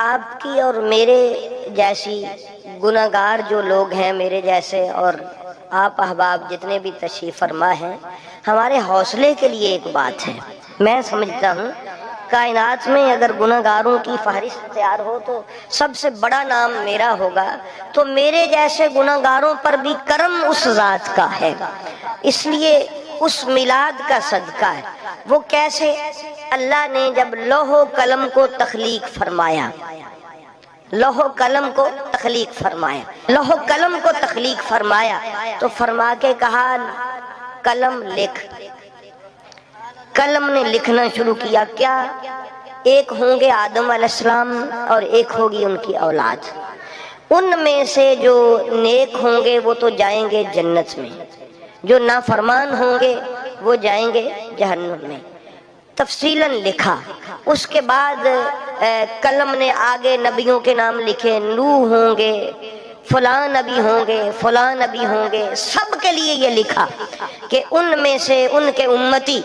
آپ کی اور میرے جیسی گناہگار جو لوگ ہیں میرے جیسے، اور آپ احباب جتنے بھی تشریف فرما ہیں، ہمارے حوصلے کے لیے ایک بات ہے۔ میں سمجھتا ہوں کائنات میں اگر گناہگاروں کی فہرست تیار ہو تو سب سے بڑا نام میرا ہوگا، تو میرے جیسے گناہگاروں پر بھی کرم اس ذات کا ہے۔ اس لیے اس میلاد کا صدقہ ہے۔ وہ کیسے؟ اللہ نے جب لوح و قلم کو تخلیق فرمایا، لوح و قلم کو تخلیق فرمایا، لوح و قلم کو تخلیق فرمایا تو فرما کے کہا قلم لکھ۔ قلم نے لکھنا شروع کیا۔ کیا؟ ایک ہوں گے آدم علیہ السلام اور ایک ہوگی ان کی اولاد۔ ان میں سے جو نیک ہوں گے وہ تو جائیں گے جنت میں، جو نافرمان ہوں گے وہ جائیں گے جہنم میں۔ تفصیلاً لکھا۔ اس کے بعد قلم نے آگے نبیوں کے نام لکھے، نوح ہوں گے، فلاں نبی ہوں گے، فلاں نبی ہوں گے۔ سب کے لیے یہ لکھا کہ ان میں سے ان کے امتی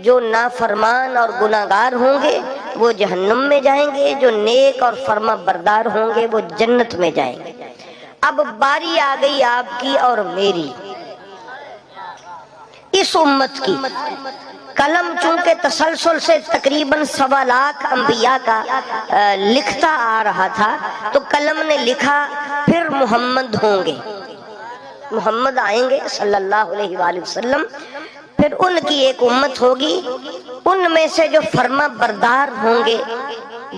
جو نافرمان اور گناہگار ہوں گے وہ جہنم میں جائیں گے، جو نیک اور فرما بردار ہوں گے وہ جنت میں جائیں گے۔ اب باری آ گئی آپ کی اور میری، اس امت کی۔ قلم چونکہ تسلسل سے تقریباً 1.25 لاکھ انبیاء کا لکھتا آ رہا تھا، تو قلم نے لکھا پھر محمد ہوں گے، محمد آئیں گے صلی اللہ علیہ وآلہ وسلم، پھر ان کی ایک امت ہوگی، ان میں سے جو فرما بردار ہوں گے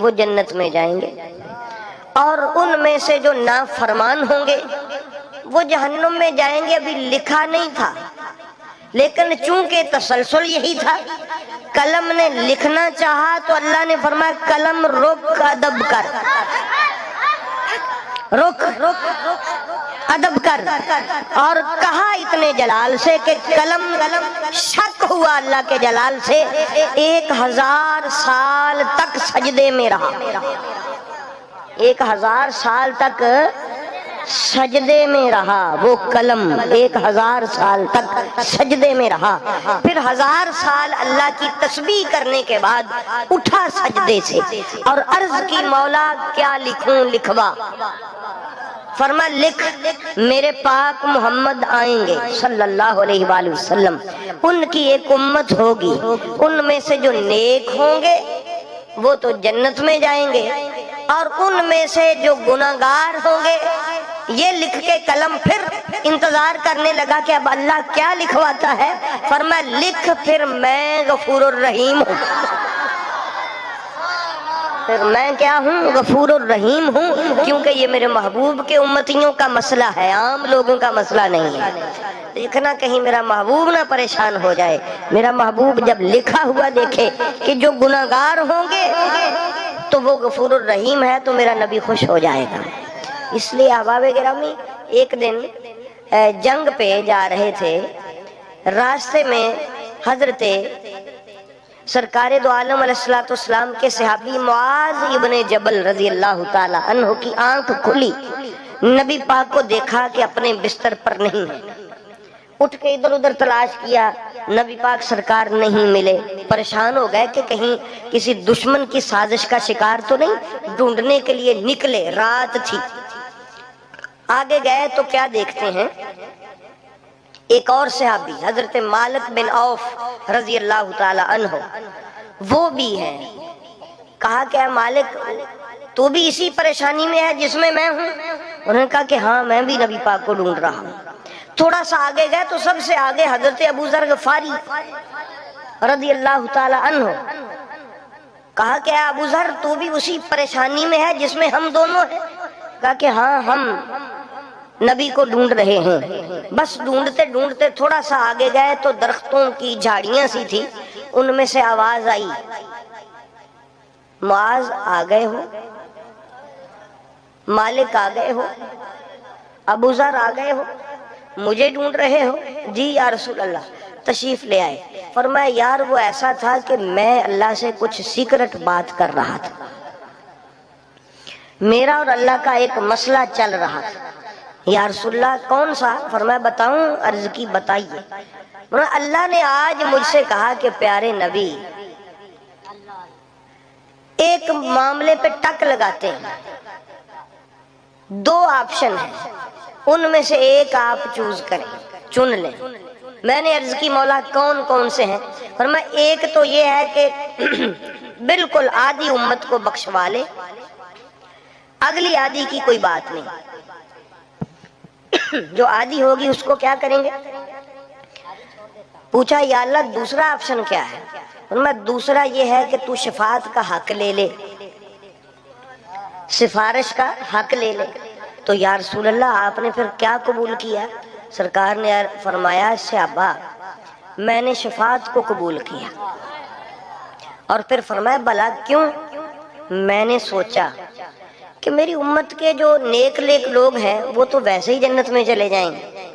وہ جنت میں جائیں گے، اور ان میں سے جو نافرمان ہوں گے وہ جہنم میں جائیں گے۔ ابھی لکھا نہیں تھا، لیکن چونکہ تسلسل یہی تھا، قلم نے لکھنا چاہا تو اللہ نے فرمایا قلم رک، ادب کر، رک ادب کر، اور کہا اتنے جلال سے کہ قلم شک ہوا اللہ کے جلال سے، 1000 سال تک سجدے میں رہا، 1000 سال تک سجدے میں رہا وہ قلم، 1000 سال تک سجدے میں رہا۔ پھر 1000 سال اللہ کی تسبیح کرنے کے بعد اٹھا سجدے سے اور عرض کی مولا کیا لکھوں لکھوا۔ فرما لکھ، میرے پاک محمد آئیں گے صلی اللہ علیہ وآلہ وسلم، ان کی ایک امت ہوگی، ان میں سے جو نیک ہوں گے وہ تو جنت میں جائیں گے، اور ان میں سے جو گناہگار ہوں گے۔ یہ لکھ کے قلم پھر انتظار کرنے لگا کہ اب اللہ کیا لکھواتا ہے۔ فرمایا لکھ پھر میں غفور الرحیم ہوں، پھر میں کیا ہوں؟ غفور الرحیم ہوں، کیونکہ یہ میرے محبوب کے امتیوں کا مسئلہ ہے، عام لوگوں کا مسئلہ نہیں ہے۔ دیکھنا کہیں میرا محبوب نہ پریشان ہو جائے۔ میرا محبوب جب لکھا ہوا دیکھے کہ جو گناہگار ہوں گے تو وہ غفور الرحیم ہے تو میرا نبی خوش ہو جائے گا۔ اس لیے احباب گرامی، ایک دن جنگ پہ جا رہے تھے، راستے میں حضرت سرکار دو عالم علیہ السلام کے صحابی معاذ ابن جبل رضی اللہ تعالی عنہ کی آنکھ کھلی، نبی پاک کو دیکھا کہ اپنے بستر پر نہیں ہے، اٹھ کے ادھر ادھر تلاش کیا، نبی پاک سرکار نہیں ملے، پریشان ہو گئے کہ کہیں کسی دشمن کی سازش کا شکار تو نہیں، ڈھونڈنے کے لیے نکلے، رات تھی۔ آگے گئے تو کیا دیکھتے ہیں، ایک اور صحابی حضرت مالک بن عوف رضی اللہ تعالی عنہ وہ بھی ہیں۔ کہا کہ مالک تو بھی اسی پریشانی میں ہے جس میں میں ہوں؟ انہوں نے کہا کہ ہاں میں بھی نبی پاک کو ڈھونڈ رہا ہوں۔ تھوڑا سا آگے گئے تو سب سے آگے حضرت ابو ذر غفاری رضی اللہ تعالی عنہ۔ کہا کہ ابو ذر تو بھی اسی پریشانی میں ہے جس میں ہم دونوں ہیں؟ کہا کہ ہاں ہم نبی کو ڈھونڈ رہے ہیں۔ بس ڈھونڈتے ڈھونڈتے تھوڑا سا آگے گئے تو درختوں کی جھاڑیاں سی تھی، ان میں سے آواز آئی معاذ آ گئے ہو، مالک آ گئے ہو، ابو ذر آ گئے ہو، مجھے ڈھونڈ رہے ہو؟ جی یا رسول اللہ۔ تشریف لے آئے۔ فرمایا یار وہ ایسا تھا کہ میں اللہ سے کچھ سیکرٹ بات کر رہا تھا، میرا اور اللہ کا ایک مسئلہ چل رہا تھا۔ یا رسول اللہ کون سا؟ فرمایا بتاؤں؟ عرض کی بتائیے۔ اللہ نے آج مجھ سے کہا کہ پیارے نبی ایک معاملے پہ ٹک لگاتے ہیں، دو آپشن ہیں، ان میں سے ایک آپ چوز کریں، چن لیں۔ میں نے عرض کی مولا کون کون سے ہیں؟ فرمایا ایک تو یہ ہے کہ بالکل آدھی امت کو بخشوا لے، اگلی آدھی کی کوئی بات نہیں، جو آدھی ہوگی اس کو کیا کریں گے؟ پوچھا یا اللہ دوسرا آپشن کیا ہے؟ فرمایا دوسرا یہ ہے کہ تو شفاعت کا حق لے لے، سفارش کا حق لے لے۔ تو یا رسول اللہ آپ نے پھر کیا قبول کیا؟ سرکار نے فرمایا صحابہ میں نے شفاعت کو قبول کیا، اور پھر فرمایا بلا کیوں؟ میں نے سوچا کہ میری امت کے جو نیک نیک لوگ ہیں وہ تو ویسے ہی جنت میں چلے جائیں گے،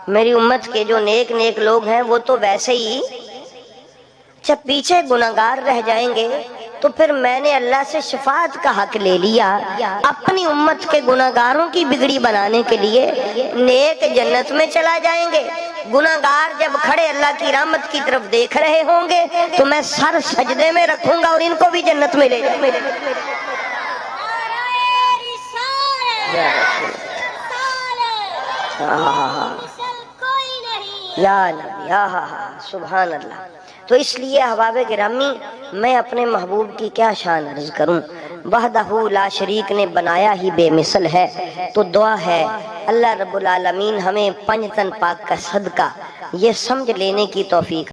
میری امت کے جو نیک نیک لوگ ہیں وہ تو ویسے ہی جب پیچھے گناہگار رہ جائیں گے، تو پھر میں نے اللہ سے شفاعت کا حق لے لیا اپنی امت کے گناہگاروں کی بگڑی بنانے کے لیے۔ نیک جنت میں چلا جائیں گے، گناہگار جب کھڑے اللہ کی رحمت کی طرف دیکھ رہے ہوں گے تو میں سر سجدے میں رکھوں گا اور ان کو بھی جنت میں لے جاؤں گا۔ یا نبی، سبحان اللہ۔ تو اس لیے احباب گرامی میں اپنے محبوب کی کیا شان عرض کروں، وحدہ لا شریک نے بنایا ہی بے مثل ہے۔ تو دعا ہے اللہ رب العالمین ہمیں پنج تن پاک کا صدقہ یہ سمجھ لینے کی توفیق